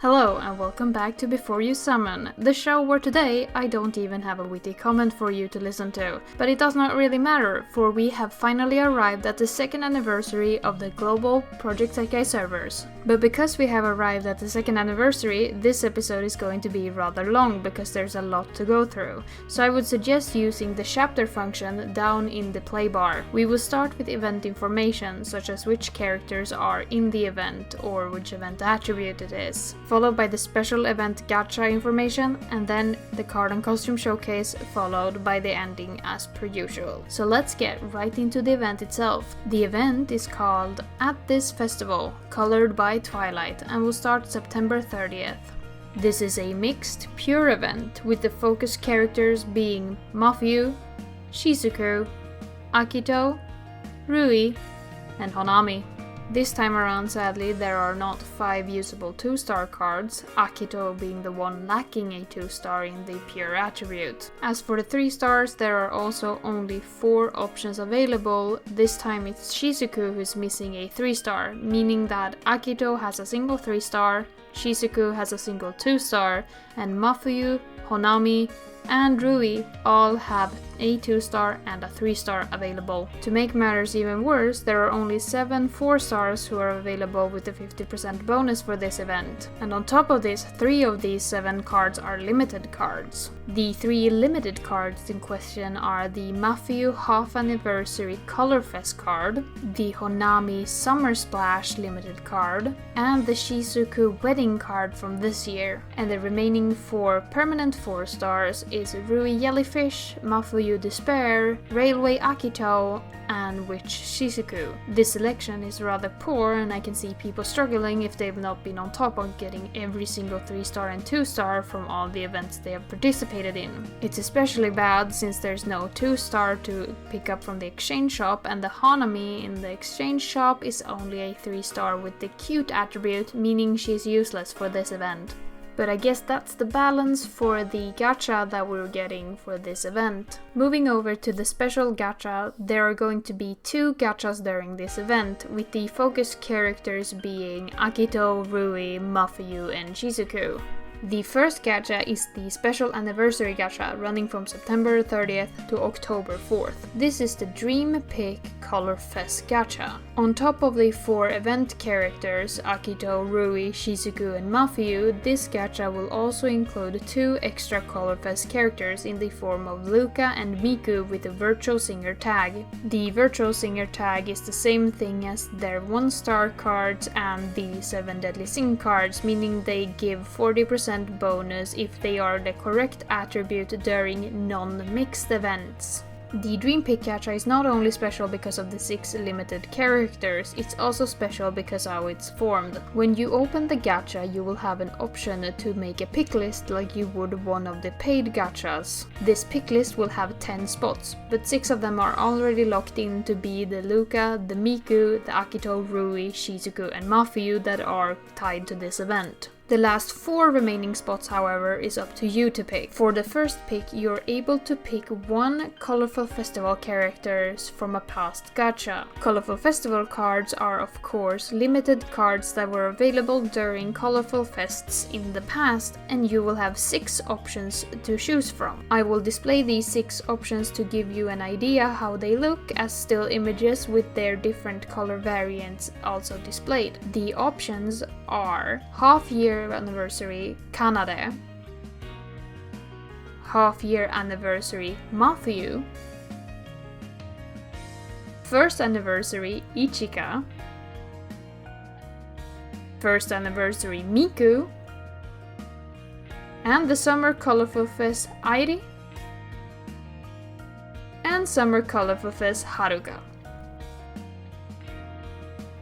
Hello and welcome back to Before You Summon, the show where today I don't even have a witty comment for you to listen to. But it does not really matter, for we have finally arrived at the second anniversary of the global Project Sekai servers. But because we have arrived at the second anniversary, this episode is going to be rather long because there's a lot to go through. So I would suggest using the chapter function down in the play bar. We will start with event information, such as which characters are in the event or which event attribute it is, followed by the special event Gacha information, and then the card and costume showcase, followed by the ending as per usual. So let's get right into the event itself. The event is called At This Festival, colored by Twilight, and will start September 30th. This is a mixed, pure event, with the focus characters being Mafuyu, Shizuku, Akito, Rui, and Honami. This time around, sadly, there are not 5 usable 2-star cards, Akito being the one lacking a 2-star in the pure attribute. As for the 3 stars, there are also only 4 options available. This time it's Shizuku who's missing a 3-star, meaning that Akito has a single 3-star, Shizuku has a single 2-star, and Mafuyu, Honami, and Rui all have a 2-star and a 3-star available. To make matters even worse, there are only 7 4-stars who are available with a 50% bonus for this event. And on top of this, 3 of these 7 cards are limited cards. The 3 limited cards in question are the Mafuyu Half Anniversary Colorfes card, the Honami Summer Splash limited card, and the Shizuku Wedding card from this year. And the remaining 4 permanent 4-stars is Rui Jellyfish, Mafuyu Despair, Railway Akito, and Witch Shizuku. This selection is rather poor, and I can see people struggling if they've not been on top of getting every single 3-star and 2-star from all the events they have participated in. It's especially bad since there's no 2-star to pick up from the exchange shop, and the Hanami in the exchange shop is only a 3-star with the cute attribute, meaning she's useless for this event. But I guess that's the balance for the gacha that we're getting for this event. Moving over to the special gacha, there are going to be 2 gachas during this event, with the focus characters being Akito, Rui, Mafuyu, and Shizuku. The first gacha is the special anniversary gacha, running from September 30th to October 4th. This is the Dream Pick Colorfes gacha. On top of the 4 event characters, Akito, Rui, Shizuku, and Mafuyu, this gacha will also include 2 extra Colorfes characters in the form of Luka and Miku with the Virtual Singer tag. The Virtual Singer tag is the same thing as their 1-star cards and the 7 Deadly Sin cards, meaning they give 40% bonus if they are the correct attribute during non-mixed events. The Dream Pick gacha is not only special because of the 6 limited characters, it's also special because how it's formed. When you open the gacha, you will have an option to make a pick list like you would one of the paid gachas. This pick list will have 10 spots, but 6 of them are already locked in to be the Luka, the Miku, the Akito, Rui, Shizuku, and Mafuyu that are tied to this event. The last 4 remaining spots, however, is up to you to pick. For the first pick, you're able to pick 1 Colorful Festival characters from a past gacha. Colorful Festival cards are, of course, limited cards that were available during Colorful Fests in the past, and you will have 6 options to choose from. I will display these 6 options to give you an idea how they look as still images with their different color variants also displayed. The options are Half-Year Anniversary Kanade, Half-Year Anniversary Mafuyu, First Anniversary Ichika, First Anniversary Miku, and the Summer Colorful Fest Airi, and Summer Colorful Fest Haruka.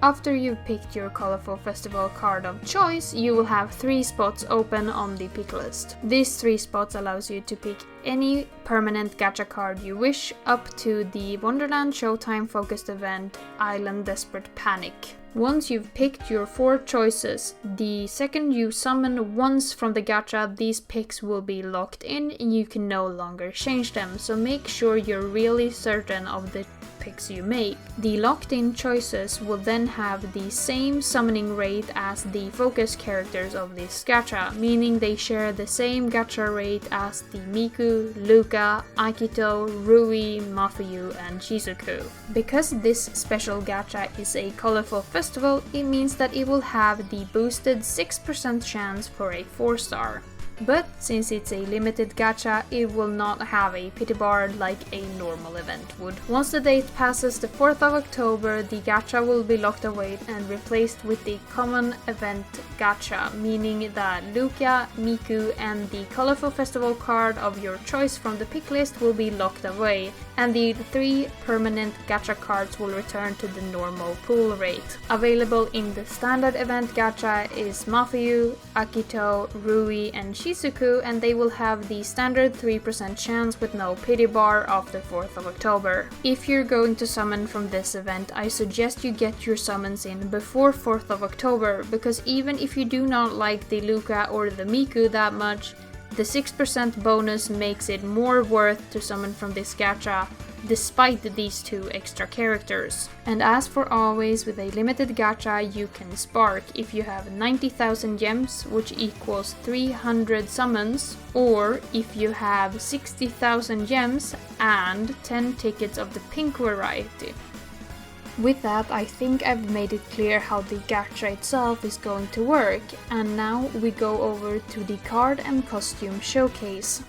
After you've picked your Colorful Festival card of choice, you will have 3 spots open on the pick list. These 3 spots allows you to pick any permanent gacha card you wish up to the Wonderland Showtime focused event Island Desperate Panic. Once you've picked your 4 choices, the second you summon once from the gacha, these picks will be locked in and you can no longer change them, so make sure you're really certain of the picks you make. The locked-in choices will then have the same summoning rate as the focus characters of this gacha, meaning they share the same gacha rate as the Miku, Luka, Akito, Rui, Mafuyu, and Shizuku. Because this special gacha is a colorful festival, it means that it will have the boosted 6% chance for a 4-star. But since it's a limited gacha, it will not have a pity bar like a normal event would. Once the date passes the 4th of October, the gacha will be locked away and replaced with the common event gacha, meaning that Luka, Miku, and the colorful festival card of your choice from the pick list will be locked away, and the 3 permanent gacha cards will return to the normal pool rate. Available in the standard event gacha is Mafuyu, Akito, Rui, and Shizuku, and they will have the standard 3% chance with no pity bar after 4th of October. If you're going to summon from this event, I suggest you get your summons in before 4th of October, because even if you do not like the Luka or the Miku that much, the 6% bonus makes it more worth to summon from this gacha, despite these 2 extra characters. And as for always, with a limited gacha you can spark if you have 90,000 gems, which equals 300 summons, or if you have 60,000 gems and 10 tickets of the pink variety. With that, I think I've made it clear how the gacha itself is going to work, and now we go over to the card and costume showcase.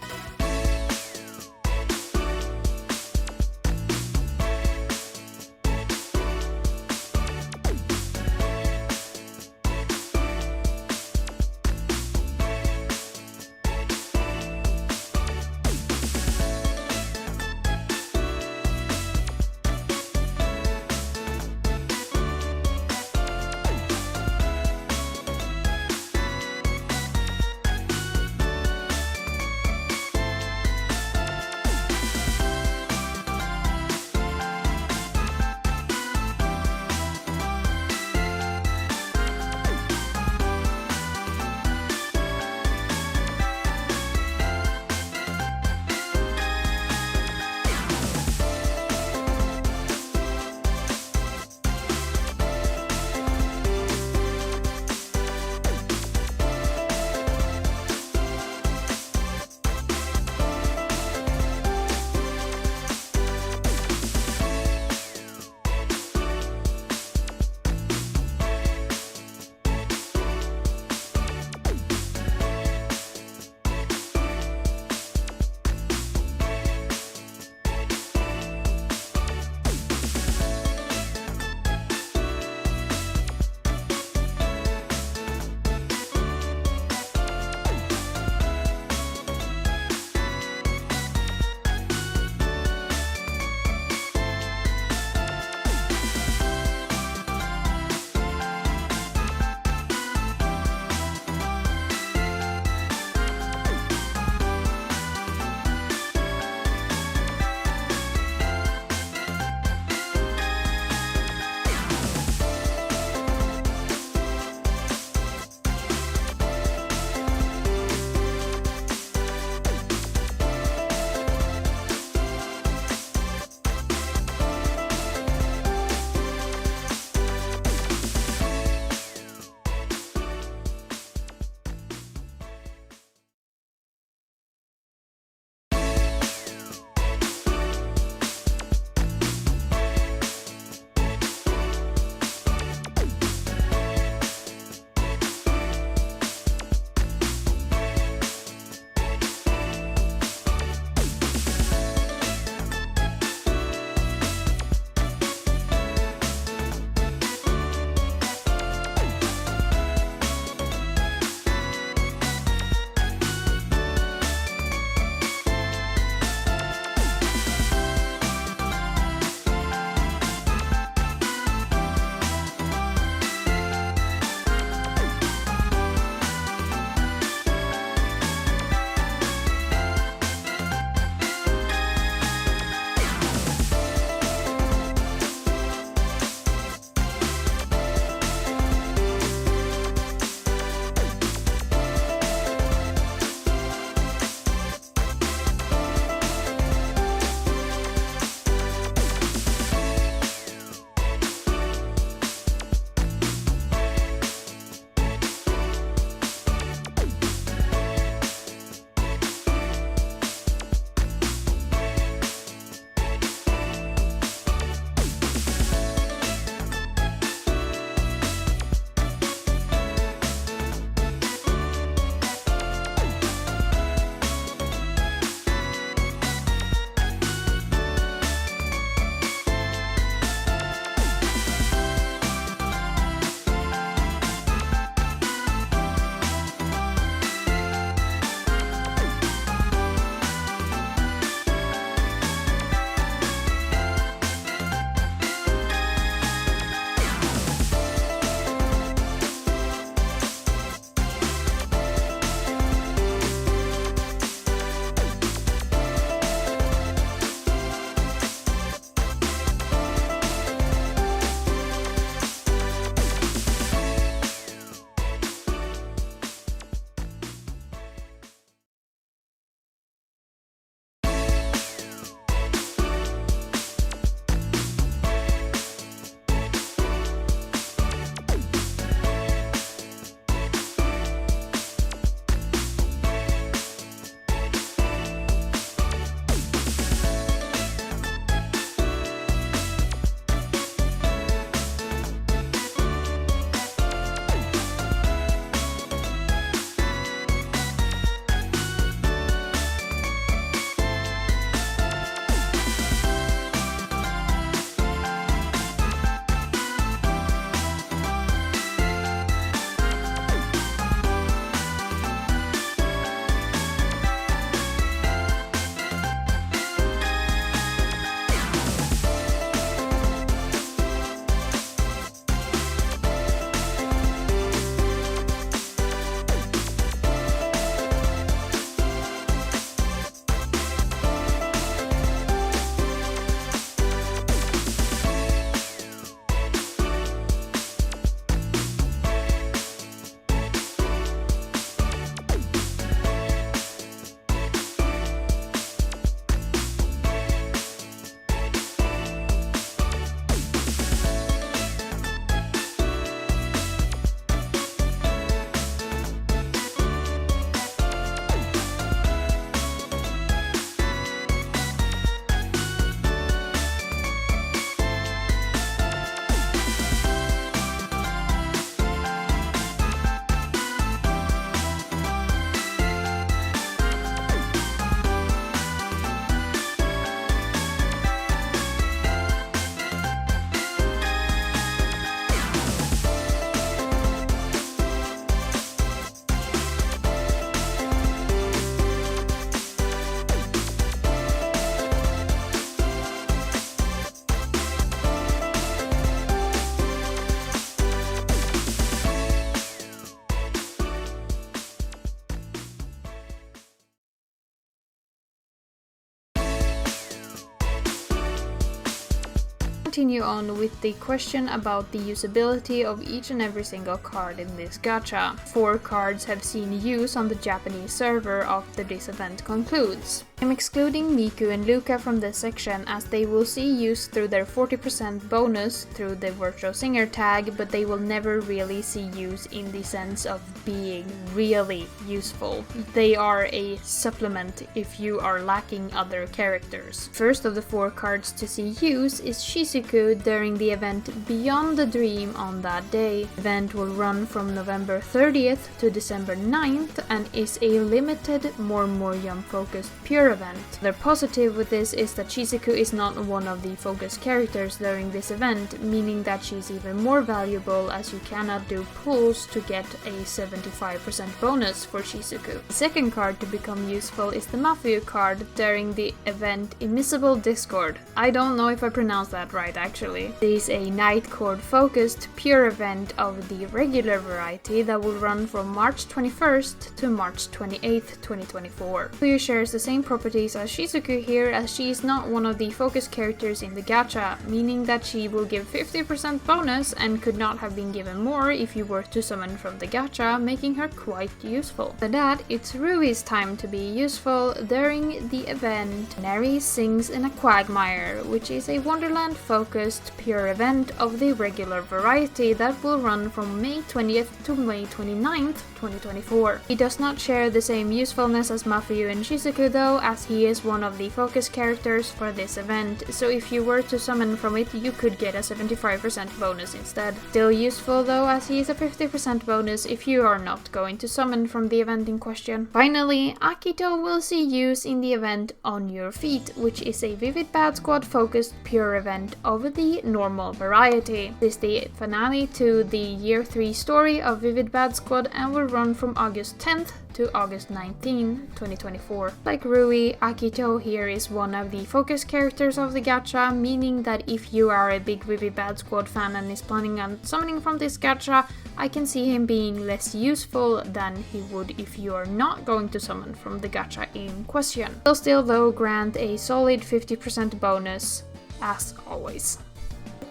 Continue on with the question about the usability of each and every single card in this gacha. 4 cards have seen use on the Japanese server after this event concludes. I'm excluding Miku and Luka from this section as they will see use through their 40% bonus through the Virtual Singer tag, but they will never really see use in the sense of being really useful. They are a supplement if you are lacking other characters. First of the 4 cards to see use is Shizuku during the event Beyond the Dream on that day. The event will run from November 30th to December 9th and is a limited, more young focused pure event. The positive with this is that Shizuku is not one of the focus characters during this event, meaning that she's even more valuable as you cannot do pulls to get a 75% bonus for Shizuku. The second card to become useful is the Mafuyu card during the event Immiscible Discord. I don't know if I pronounced that right actually. This is a night court focused pure event of the regular variety that will run from March 21st to March 28th, 2024. Mafuyu shares the same properties as Shizuku here, as she is not one of the focus characters in the gacha, meaning that she will give 50% bonus and could not have been given more if you were to summon from the gacha, making her quite useful. After that, it's Rui's time to be useful. During the event, Neri sings in a quagmire, which is a Wonderland focused pure event of the regular variety that will run from May 20th to May 29th, 2024. He does not share the same usefulness as Mafuyu and Shizuku though, as he is one of the focus characters for this event, so if you were to summon from it you could get a 75% bonus instead. Still useful though, as he is a 50% bonus if you are not going to summon from the event in question. Finally, Akito will see use in the event On Your Feet, which is a Vivid Bad Squad focused pure event of the normal variety. This is the finale to the Year 3 story of Vivid Bad Squad and will run from August 10th to August 19, 2024. Like Rui, Akito here is one of the focus characters of the gacha, meaning that if you are a big Vivid Bad Squad fan and is planning on summoning from this gacha, I can see him being less useful than he would if you are not going to summon from the gacha in question. He'll still though grant a solid 50% bonus, as always.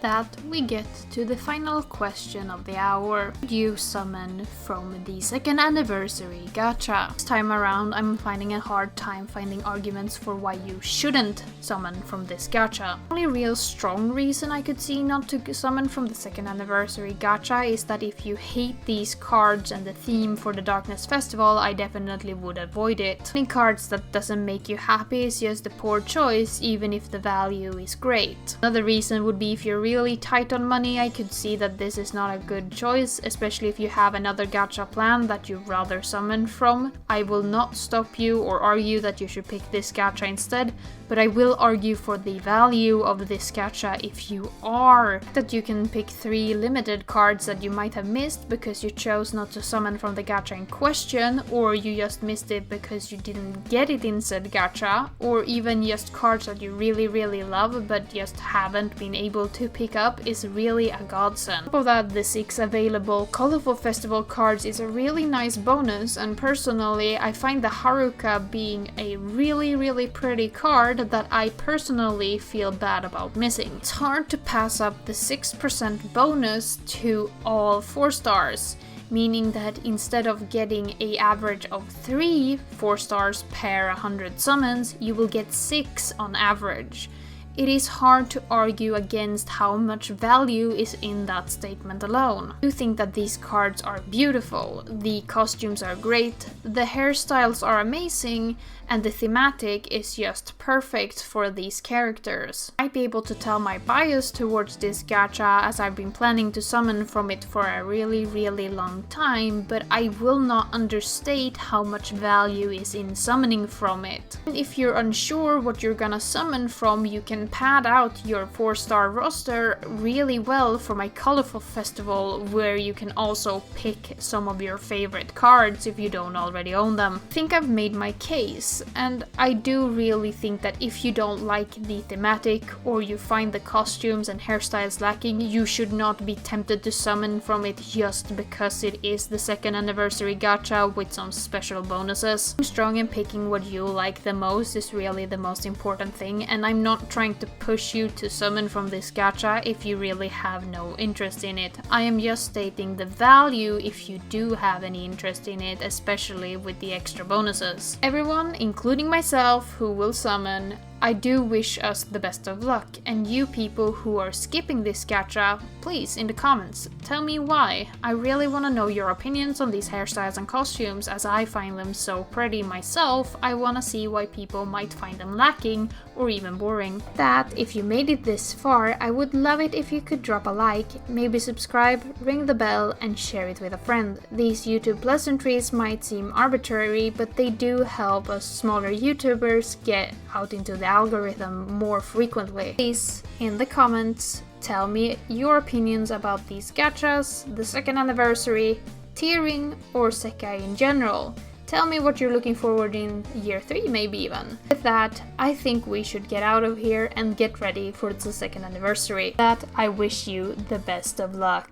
That we get to the final question of the hour. Would you summon from the 2nd anniversary gacha? This time around I'm finding a hard time finding arguments for why you shouldn't summon from this gacha. The only real strong reason I could see not to summon from the 2nd anniversary gacha is that if you hate these cards and the theme for the Darkness Festival, I definitely would avoid it. Any cards that doesn't make you happy is just a poor choice, even if the value is great. Another reason would be if you're really tight on money, I could see that this is not a good choice, especially if you have another gacha plan that you'd rather summon from. I will not stop you or argue that you should pick this gacha instead, but I will argue for the value of this gacha if you are. That you can pick 3 limited cards that you might have missed because you chose not to summon from the gacha in question, or you just missed it because you didn't get it in said gacha, or even just cards that you really love but just haven't been able to pick up is really a godsend. On top of that, the 6 available Colorful Festival cards is a really nice bonus, and personally I find the Haruka being a really pretty card that I personally feel bad about missing. It's hard to pass up the 6% bonus to all 4 stars, meaning that instead of getting an average of 3 4 stars per 100 summons, you will get 6 on average. It is hard to argue against how much value is in that statement alone. I do think that these cards are beautiful, the costumes are great, the hairstyles are amazing, and the thematic is just perfect for these characters. I might be able to tell my bias towards this gacha as I've been planning to summon from it for a really long time, but I will not understate how much value is in summoning from it. And if you're unsure what you're gonna summon from, you can pad out your 4-star roster really well for my Colorful Festival, where you can also pick some of your favorite cards if you don't already own them. I think I've made my case, and I do really think that if you don't like the thematic or you find the costumes and hairstyles lacking, you should not be tempted to summon from it just because it is the 2nd anniversary gacha with some special bonuses. I'm strong in picking what you like the most is really the most important thing, and I'm not trying to push you to summon from this gacha if you really have no interest in it. I am just stating the value if you do have any interest in it, especially with the extra bonuses. Everyone, including myself, who will summon, I do wish us the best of luck, and you people who are skipping this gacha, please in the comments tell me why. I really want to know your opinions on these hairstyles and costumes, as I find them so pretty myself. I want to see why people might find them lacking or even boring. That, if you made it this far, I would love it if you could drop a like, maybe subscribe, ring the bell and share it with a friend. These YouTube pleasantries might seem arbitrary, but they do help us smaller YouTubers get out into the algorithm more frequently. Please, in the comments, tell me your opinions about these gachas, the second anniversary, tiering, or Sekai in general. Tell me what you're looking forward in year 3, maybe even. With that, I think we should get out of here and get ready for the second anniversary. With that, I wish you the best of luck.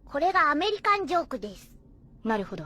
これがアメリカンジョークです。なるほど。